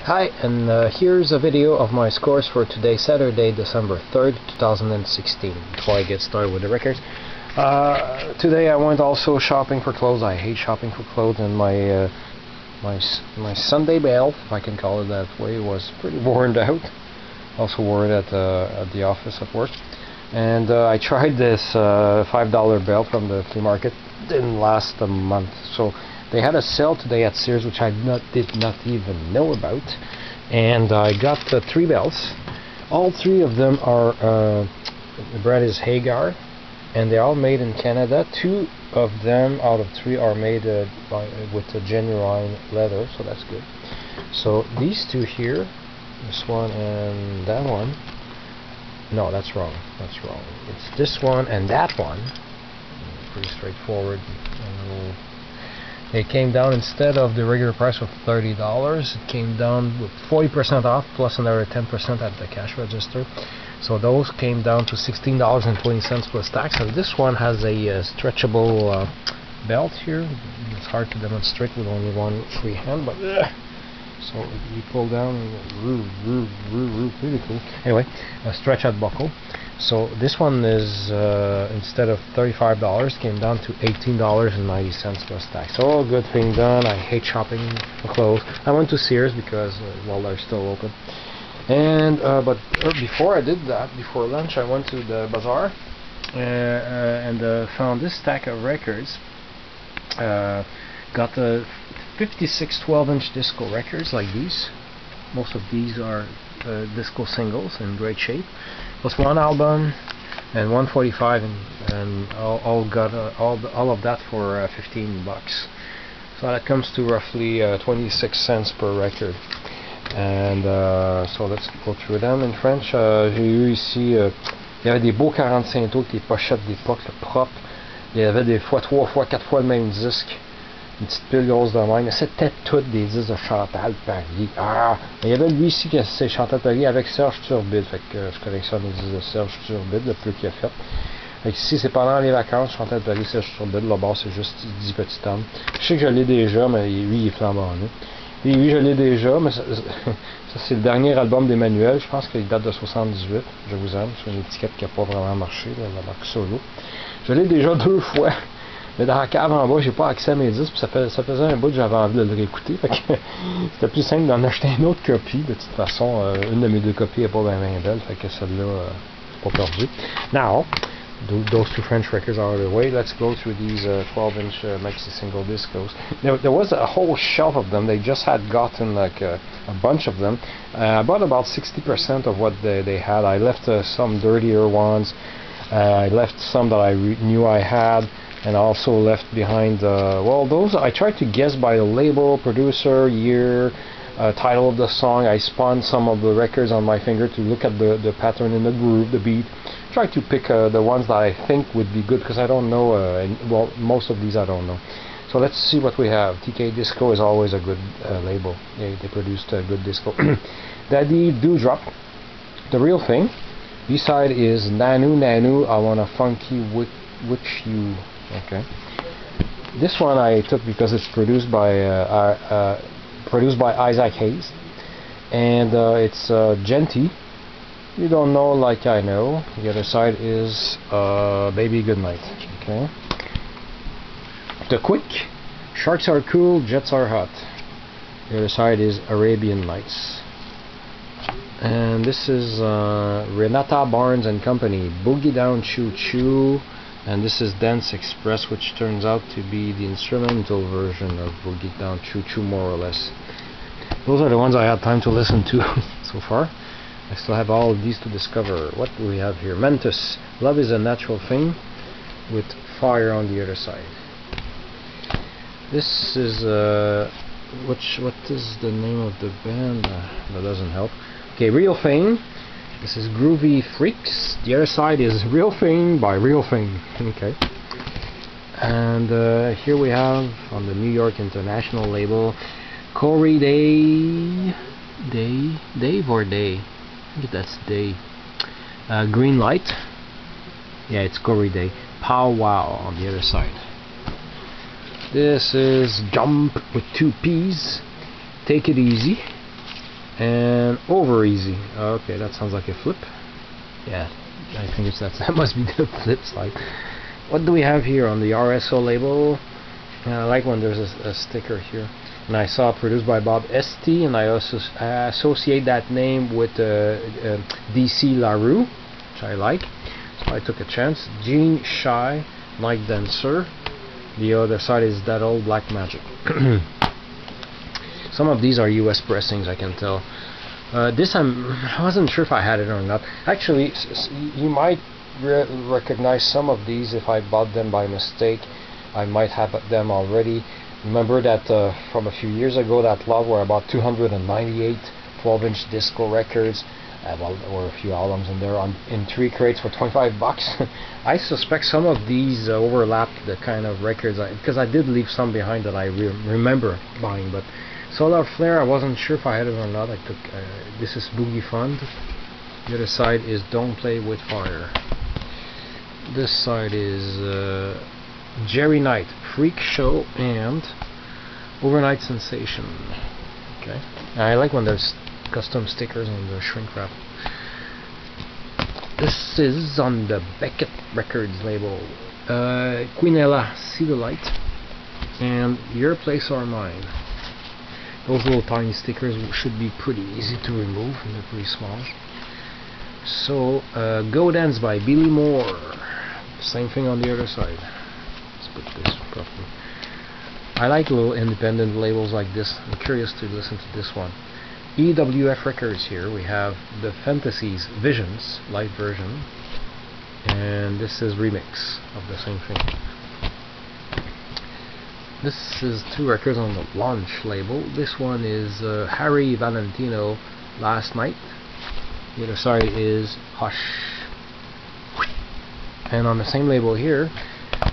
Hi, and here's a video of my scores for today, Saturday, December 3rd, 2016. Before I get started with the records, today I went also shopping for clothes. I hate shopping for clothes, and my Sunday bail, if I can call it that way, was pretty worn out. Also wore it at the office at work, and I tried this $5 belt from the flea market. Didn't last a month, so they had a sale today at Sears, which I did not even know about, and I got 3 belts. All 3 of them are the brand is Hagar, and they're all made in Canada. 2 of them out of 3 are made with a genuine leather, so that's good. So these 2 here, this one and that one. No, that's wrong. That's wrong. It's this one and that one. Pretty straightforward. It came down, instead of the regular price of $30, it came down with 40% off plus another 10% at the cash register. So those came down to $16.20 plus tax. And this one has a stretchable belt here. It's hard to demonstrate with only one free hand, but so you pull down and really cool. Anyway, a stretch at buckle. So this one is instead of $35, came down to $18.90 plus tax. So good thing done. I hate shopping for clothes. I went to Sears because well, they're still open. And but before I did that, before lunch, I went to the bazaar and found this stack of records. Got the 56 12-inch disco records like these. Most of these are disco singles in great shape, plus 1 album and 145, and all of that for 15 bucks. So that comes to roughly 26 cents per record. And so let's go through them in French. J'ai eu ici, il y avait des beaux 45 tours avec des pochettes d'époque propres. Il y avait des fois 3 fois 4 fois le même disque. Une petite pile grosse de même, mais c'était toutes des disques de Chantal Paris. Il y avait lui ici qui c'est Chantal Paris avec Serge Turbide, fait que je collectionne les disques de Serge Turbide, le peu qu'il a fait. Fait que ici c'est pendant les vacances, Chantal Paris, Serge Turbide, là-bas c'est juste 10 petits hommes. Je sais que je l'ai déjà, mais lui il est flambant nu. Et oui, je l'ai déjà, mais ça c'est le dernier album d'Emmanuel, je pense qu'il date de 78, Je vous aime, c'est une étiquette qui n'a pas vraiment marché, là, la marque Solo. Je l'ai déjà 2 fois. Mais dans la cave en bas, j'ai pas accès à mes disques, puis ça faisait un bout que j'avais envie de le réécouter. Fait que c'était plus simple d'en acheter une autre copie. De toute façon, une de mes 2 copies n'est pas bien belle, fait que celle-là, c'est pas perdu. Now, those 2 French records are out of the way. Let's go through these 12-inch maxi single discos. There was a whole shelf of them. They just had gotten like a bunch of them. I bought about 60% of what they had. I left some dirtier ones. I left some that I knew I had. And also left behind, well, those I tried to guess by the label, producer, year, title of the song. I spun some of the records on my finger to look at the pattern in the groove, the beat. Try to pick the ones that I think would be good, because I don't know, well, most of these I don't know. So let's see what we have. TK Disco is always a good label. They produced a good disco. Daddy Dewdrop, the real thing. B-side is Nanu Nanu, I Want a Funky Which You. Okay. This one I took because it's produced by Isaac Hayes, and it's Genty. You don't know like I know. The other side is Baby Goodnight. Okay. The Quick, Sharks Are Cool, Jets Are Hot. The other side is Arabian Nights. And this is Renata Barnes and Company, Boogie Down Choo Choo. And this is Dance Express, which turns out to be the instrumental version of Boogie Down Choo Choo, more or less. Those are the ones I had time to listen to so far. I still have all of these to discover. What do we have here? Mentos, Love Is a Natural Thing, with Fire on the other side. This is what is the name of the band? That doesn't help. Okay, Real Thing. This is Groovy Freaks. The other side is Real Thing by Real Thing. Okay. And here we have on the New York International label, Corey Day. Dave or Day? I think that's Day. Green Light. Yeah, it's Corey Day. Pow Wow on the other side. This is Jump with 2 P's. Take It Easy. and over easy. Okay, that sounds like a flip. Yeah, I think that must be the flip side. What do we have here on the RSO label? I like when there's a sticker here. And I saw produced by Bob St, and I also associate that name with DC LaRue, which I like. So I took a chance. Gene Shy, Night Dancer. The other side is That Old Black Magic. Some of these are US pressings, I can tell. This I wasn't sure if I had it or not. Actually, you might recognize some of these if I bought them by mistake. I might have them already. Remember that from a few years ago, that lot were about 298 12-inch disco records. Well, there were a few albums in there in 3 crates for $25. I suspect some of these overlapped the kind of records, because I did leave some behind that I remember buying. But Solar Flare, I wasn't sure if I had it or not. I took this is Boogie Fund. The other side is Don't Play With Fire. This side is Jerry Knight, Freak Show, and Overnight Sensation. Okay, I like when there's custom stickers on the shrink wrap. This is on the Beckett Records label. Quinella, See the Light, and Your Place or Mine. Those little tiny stickers should be pretty easy to remove, and they're pretty small. So, Go Dance by Billy Moore. Same thing on the other side. Let's put this properly. I like little independent labels like this. I'm curious to listen to this one. EWF Records here. We have the Fantasies Visions live version, and this is remix of the same thing. This is 2 records on the launch label. This one is Harry Valentino, Last Night. The other side is Hush. And on the same label here,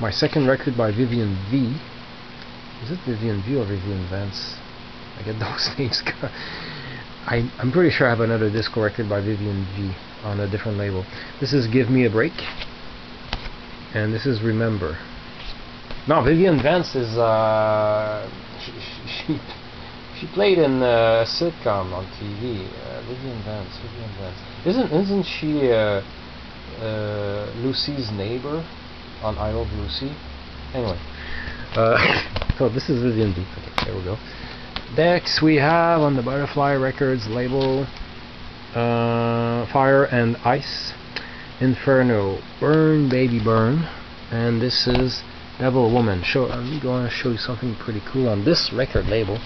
my second record by Vivian V. Is it Vivian V or Vivian Vance? I get those names. I'm pretty sure I have another disco record by Vivian V on a different label. This is Give Me a Break, and this is Remember. No, Vivian Vance is she played in a sitcom on TV. Vivian Vance. Isn't she Lucy's neighbor on I Love Lucy? Anyway, so this is Vivian V. Okay, there we go. Next we have on the Butterfly Records label Fire and Ice, Inferno, Burn Baby Burn, and this is Devil Woman. I'm going to show you something pretty cool on this record label.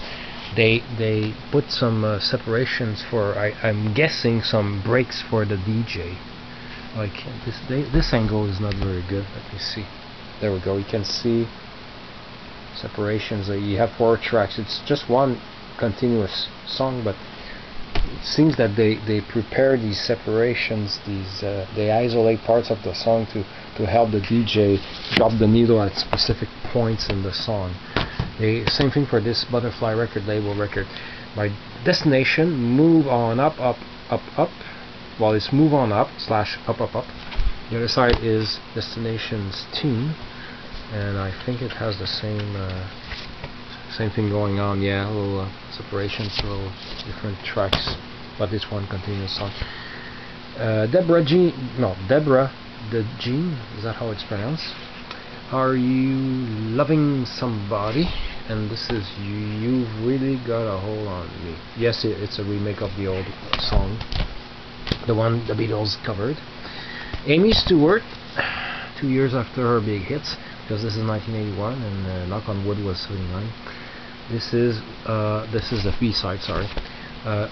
They put some separations for, I'm guessing, some breaks for the DJ. Like this angle is not very good. Let me see. There we go. You can see separations. You have 4 tracks. It's just one continuous song, but it seems that they prepare these separations. They isolate parts of the song to help the DJ drop the needle at specific points in the song. Same thing for this Butterfly Record label record. My destination, Move On Up, Up, Up, Up. Well, it's Move On Up / Up, Up, Up. The other side is Destination's Tune, and I think it has the same thing going on. Yeah, a little separations, little different tracks, but it's one continuous song. Deborah the Jean, is that how it's pronounced? Are You Loving Somebody? And this is You've Really Got a Hold on Me. Yes, it's a remake of the old song, the one the Beatles covered. Amy Stewart, 2 years after her big hits, because this is 1981 and Knock on Wood was 79. This is the B-side, sorry.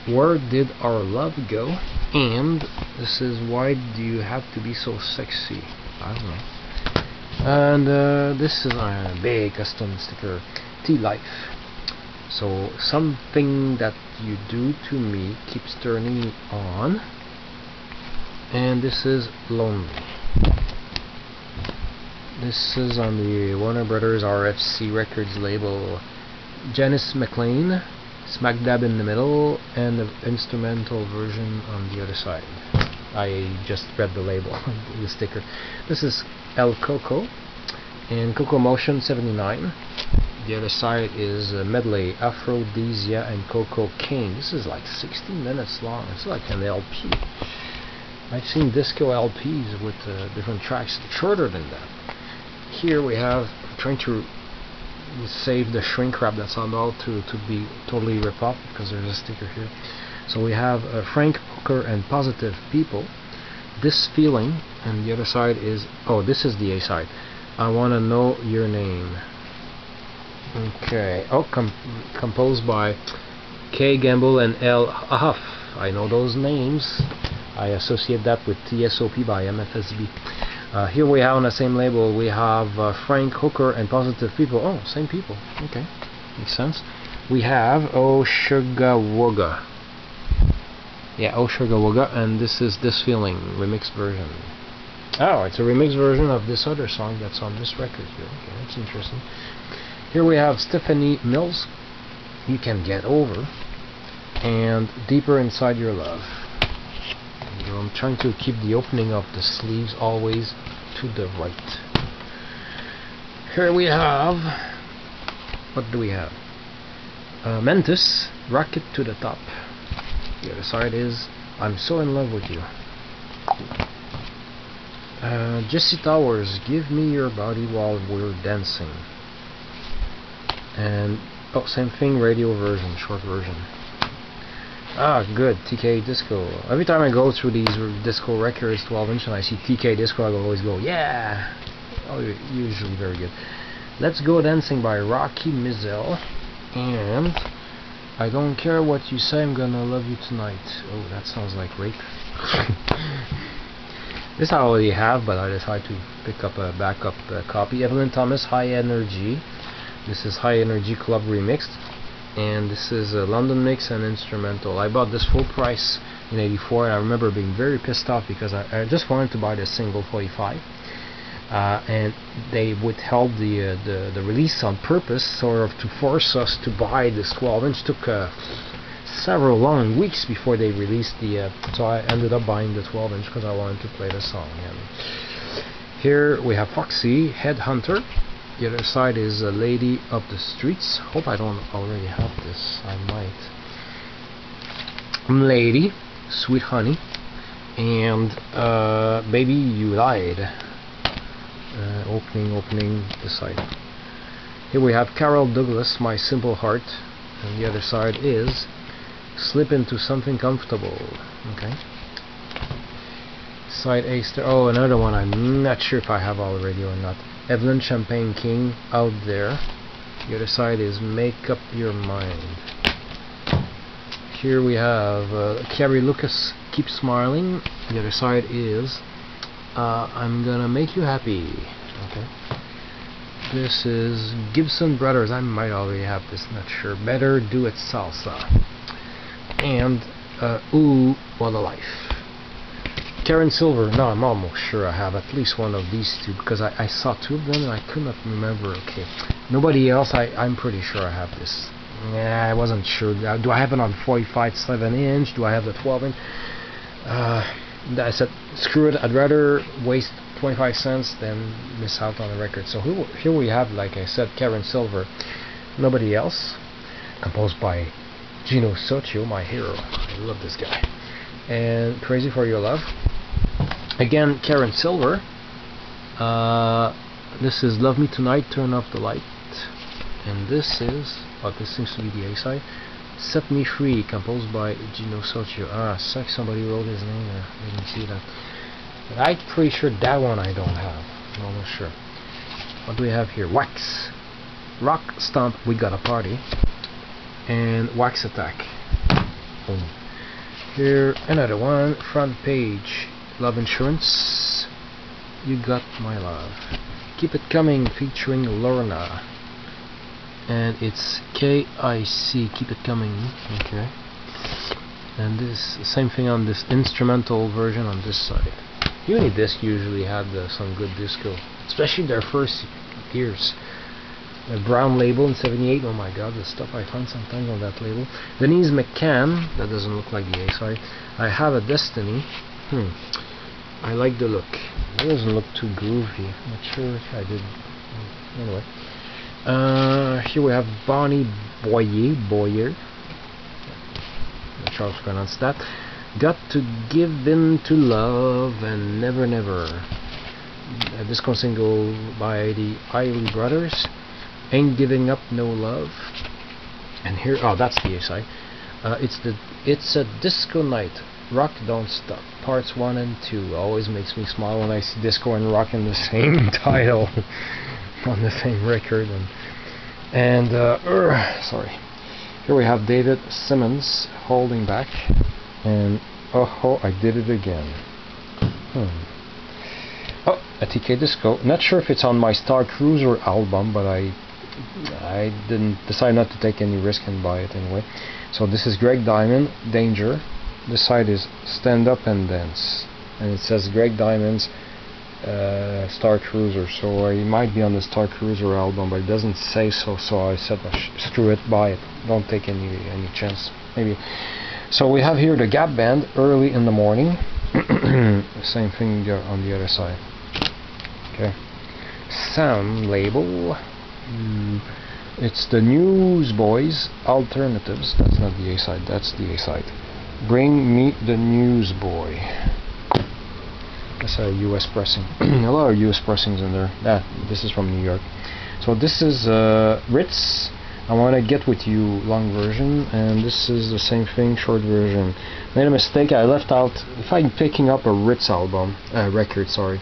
Where Did Our Love Go? And this is Why Do You Have to Be So Sexy? I don't know. And this is a big custom sticker, T-Life. So, Something That You Do to Me Keeps Turning Me On. And this is Lonely. This is on the Warner Brothers RFC Records label. Janice McLean, smack dab in the middle, and the instrumental version on the other side. I just read the label, the sticker. This is El Coco and Coco Motion 79. The other side is a medley, Aphrodisia and Coco King. This is like 16 minutes long. It's like an LP. I've seen disco LPs with different tracks shorter than that. Here we have, I'm trying to save the shrink wrap that's on all to be totally rip off because there's a sticker here. So we have Frank Hooker and Positive People, This Feeling, and the other side is, oh, this is the A side, I Wanna Know Your Name. Okay, oh, composed by K. Gamble and L. Ahuff. I know those names. I associate that with TSOP by MFSB. Here we have on the same label, we have Frank Hooker and Positive People. Oh, same people. Okay, makes sense. We have Oh Sugar Wugga. Yeah, Oh Sugar Wugga, and this is This Feeling, remix version. Oh, it's a remix version of this other song that's on this record here. Okay, that's interesting. Here we have Stephanie Mills, You Can Get Over, and Deeper Inside Your Love. And I'm trying to keep the opening of the sleeves always to the right. Here we have, what do we have? Mentis, Rocket to the Top. The other side is I'm So in Love with You. Jesse Towers, Give Me Your Body While We're Dancing. And oh, same thing, radio version, short version. Ah, good, TK Disco. Every time I go through these disco records, 12-inch, and I see TK Disco, I always go, yeah. Oh, usually very good. Let's Go Dancing by Rocky Mizell, and I Don't Care What You Say, I'm Gonna Love You Tonight. Oh, that sounds like rape. This I already have, but I decided to pick up a backup copy. Evelyn Thomas, High Energy. This is High Energy Club Remixed, and this is a London mix and instrumental. I bought this full price in '84, and I remember being very pissed off because I just wanted to buy the single 45, and they withheld the release on purpose, sort of to force us to buy this 12-inch. Took several long weeks before they released the. So I ended up buying the 12-inch because I wanted to play the song. And here we have Foxy, Headhunter. The other side is a Lady of the Streets. Hope I don't already have this. I might. Lady, Sweet Honey, and Baby You Lied. Opening the side. Here we have Carol Douglas, My Simple Heart, and the other side is Slip Into Something Comfortable. Okay. Side A. Oh, another one. I'm not sure if I have already or not. Evelyn Champagne King, Out There. The other side is Make Up Your Mind. Here we have Carrie Lucas, Keep Smiling. The other side is I'm Gonna Make You Happy. Okay. This is Gibson Brothers. I might already have this, not sure. Better Do It Salsa. And Ooh, What a Life. Karen Silver. No, I'm almost sure I have at least one of these two because I saw two of them and I could not remember. Okay, nobody else. I'm pretty sure I have this. Yeah, I wasn't sure. Do I have it on 45 7-inch? Do I have the 12-inch? I said screw it. I'd rather waste 25 cents than miss out on a record. So here we have, like I said, Karen Silver. Nobody else. Composed by Gino Socio, my hero. I love this guy. And Crazy for Your Love. Again, Karen Silver. This is Love Me Tonight, Turn Off the Light. And this is, oh, this seems to be the A side. Set Me Free, composed by Gino Socio. Ah, somebody wrote his name there. I didn't see that. But I'm pretty sure that one I don't have. I'm almost sure. What do we have here? Wax. Rock Stomp, We Got a Party. And Wax Attack. Boom. Here, another one. Front Page. Love Insurance. You Got My Love. Keep It Coming, featuring Lorna. And it's KIC, Keep It Coming. Okay. And this, same thing on this instrumental version on this side. Unidisc usually had some good disco, especially their first years. A brown label in '78. Oh my god, the stuff I find sometimes on that label. Denise McCann. That doesn't look like the A side. I Have a Destiny. I like the look. It doesn't look too groovy. I'm not sure if I did. Anyway. Here we have Bonnie Boyer. Not sure how to pronounce that. Got to Give In to Love and Never Never. A disco single by the Isley Brothers. Ain't Giving Up No Love. And here, oh, that's the A-side. It's a Disco Night. Rock Don't Stop. Parts 1 and 2. Always makes me smile when I see disco and rock in the same title on the same record. Sorry. Here we have David Simmons, Holding Back, and oh, I did it again. Oh, a TK Disco. Not sure if it's on my Star Cruiser album, but I didn't decide not to take any risk and buy it anyway. So this is Greg Diamond, Danger. This side is Stand Up and Dance, and it says Greg Diamond's Star Cruiser, so he might be on the Star Cruiser album, but it doesn't say so. So I said, screw it, buy it. Don't take any chance. Maybe. So we have here the Gap Band, Early in the Morning. Same thing on the other side. Okay. Sound label. It's the Newsboys Alternatives. That's not the A side. That's the A side. Bring Me the Newsboy. That's a US pressing. A lot of US pressings in there. This is from New York. So this is Ritz, I Wanna Get With You, long version, and this is the same thing, short version. Made a mistake, I left out, if I'm picking up a Ritz record, sorry,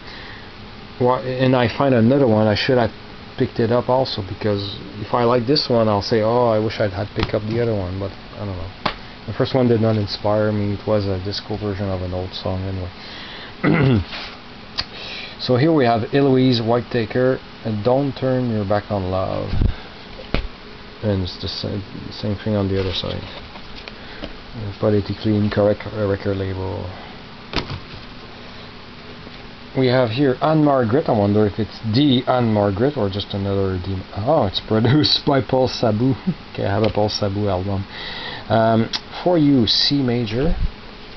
and I find another one, I should have picked it up also, because if I like this one, I'll say, oh, I wish I'd had picked up the other one, but I don't know. The first one did not inspire me, it was a disco version of an old song anyway. So here we have Eloise Whitaker and Don't Turn Your Back on Love, and it's the same thing on the other side. Politically incorrect record label. We have here Anne Margaret. I wonder if it's the Anne Margaret or just another D. Oh, it's produced by Paul Sabou. Okay, I have a Paul Sabou album. For You, C major.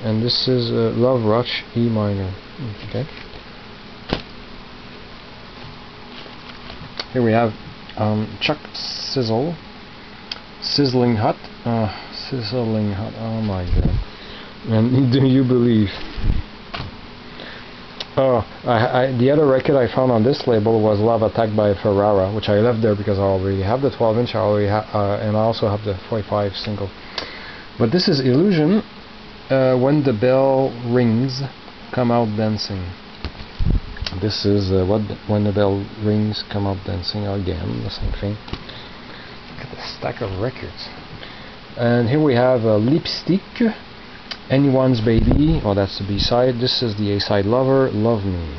And this is Love Rush, E minor. Okay. Here we have Chuck Sizzle, Sizzling Hot. Sizzling Hot. Oh my god. And Do You Believe? Oh, the other record I found on this label was Love Attack by Ferrara, which I left there because I already have the 12-inch. And I also have the 45 single. But this is Illusion. When the Bell Rings, Come Out Dancing. This is When the Bell Rings, Come Out Dancing, again, the same thing. Look at the stack of records. And here we have Lipstick, Anyone's Baby. Oh, that's the B-side. This is the A-side, Lover, Love Me.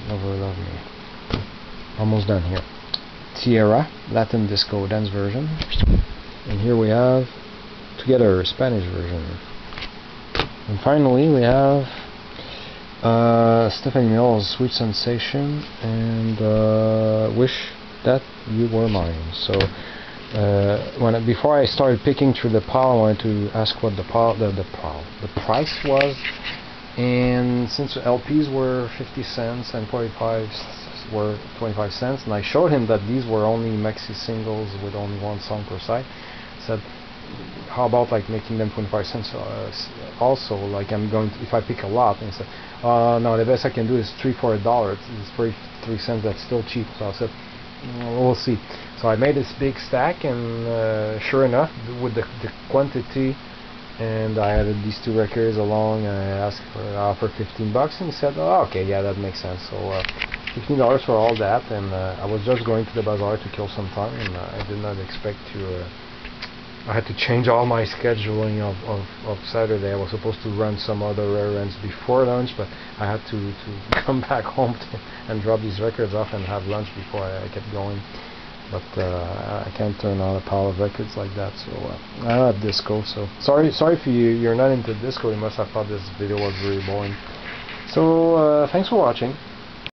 Lover, Love Me. Almost done here. Tierra, Latin Disco Dance version. And here we have Together, Spanish version. And finally we have Stephanie Mills, Sweet Sensation, and Wish That You Were Mine. So before I started picking through the pile, I wanted to ask what the price was, and since LPs were 50 cents and 45s were 25 cents, and I showed him that these were only maxi singles with only one song per side, I said, how about like making them 25 cents also, like I'm going to, if I pick a lot, and he said, no, the best I can do is 3 for $1. It's 43 cents, that's still cheap. So I said, we'll see. So I made this big stack, and sure enough, with the quantity, and I added these two records along, and I asked for an offer $15, and he said, oh, okay, yeah, that makes sense. So $15 for all that, and I was just going to the bazaar to kill some time, and I did not expect to I had to change all my scheduling of Saturday. I was supposed to run some other errands before lunch, but I had to come back home and drop these records off and have lunch before I kept going. But I can't turn on a pile of records like that, so I'm not disco. So sorry if you're not into disco. You must have thought this video was really boring. So thanks for watching.